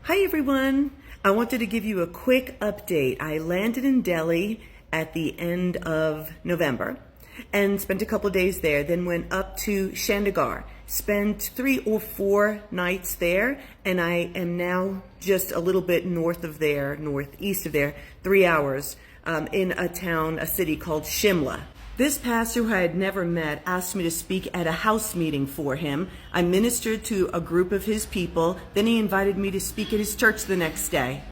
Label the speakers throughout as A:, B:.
A: Hi everyone. I wanted to give you a quick update. I landed in Delhi at the end of November and spent a couple of days there, then went up to Chandigarh, spent 3 or 4 nights there, and I am now just a little bit northeast of there, 3 hours in a city called Shimla. This pastor, who I had never met, asked me to speak at a house meeting for him. I ministered to a group of his people. Then he invited me to speak at his church the next day.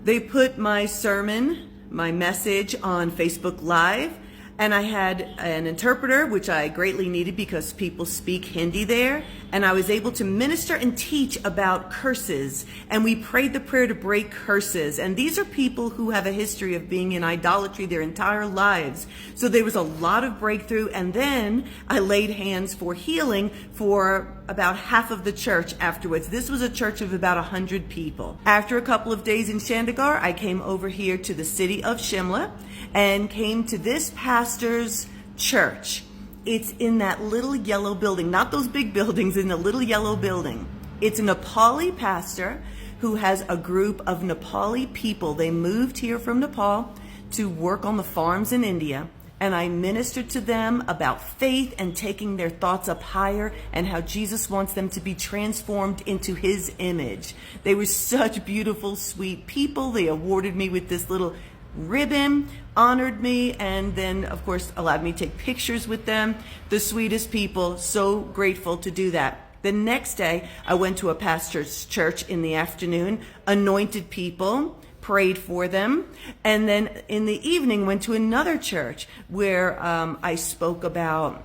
A: They put my sermon, my message, on Facebook Live, and I had an interpreter, which I greatly needed because people speak Hindi there, and I was able to minister and teach about curses, and we prayed the prayer to break curses. And these are people who have a history of being in idolatry their entire lives. So there was a lot of breakthrough, and then I laid hands for healing for about half of the church afterwards. This was a church of about 100 people. After a couple of days in Chandigarh, I came over here to the city of Shimla and came to this pastor's church. It's in that little yellow building, not those big buildings, in the little yellow building. It's a Nepali pastor who has a group of Nepali people. They moved here from Nepal to work on the farms in India. And I ministered to them about faith and taking their thoughts up higher and how Jesus wants them to be transformed into his image. They were such beautiful, sweet people. They awarded me with this little ribbon, honored me, and then of course allowed me to take pictures with them. The sweetest people, so grateful to do that. The next day I went to a pastor's church in the afternoon, anointed people, prayed for them, and then in the evening went to another church where I spoke about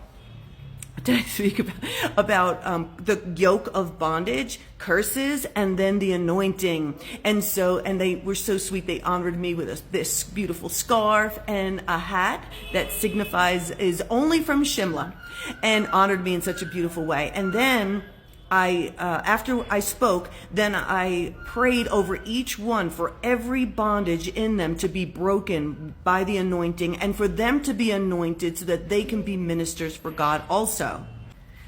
A: the yoke of bondage, curses, and then the anointing. And they were so sweet. They honored me with this beautiful scarf and a hat that signifies is only from Shimla, and honored me in such a beautiful way. And then after I spoke, then I prayed over each one for every bondage in them to be broken by the anointing, and for them to be anointed so that they can be ministers for God also.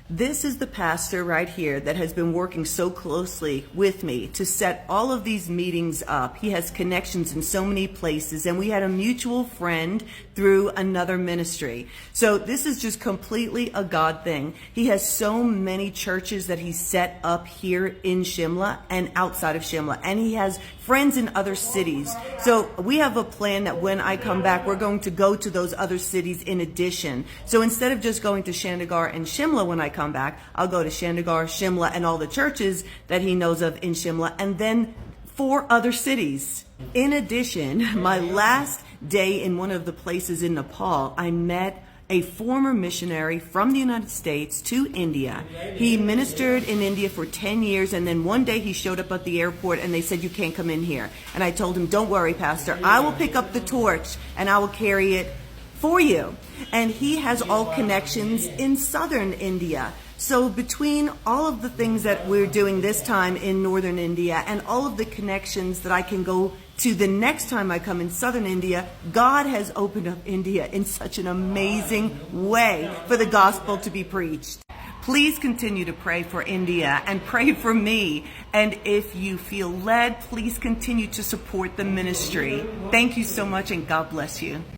A: This is the pastor right here that has been working so closely with me to set all of these meetings up. He has connections in so many places, and we had a mutual friend through another ministry. So this is just completely a God thing. He has so many churches that he set up here in Shimla and outside of Shimla, and he has friends in other cities. So we have a plan that when I come back, we're going to go to those other cities in addition. So instead of just going to Chandigarh and Shimla when I come back, I'll go to Chandigarh, Shimla, and all the churches that he knows of in Shimla, and then 4 other cities. In addition, my last day in one of the places in Nepal, I met a former missionary from the United States to India. He ministered in India for 10 years, and then one day he showed up at the airport and they said, "You can't come in here." And I told him, "Don't worry, Pastor, I will pick up the torch and I will carry it for you." And he has all connections in southern India. So between all of the things that we're doing this time in northern India and all of the connections that I can go to the next time I come in southern India, God has opened up India in such an amazing way for the gospel to be preached. Please continue to pray for India and pray for me. And if you feel led, please continue to support the ministry. Thank you so much, and God bless you.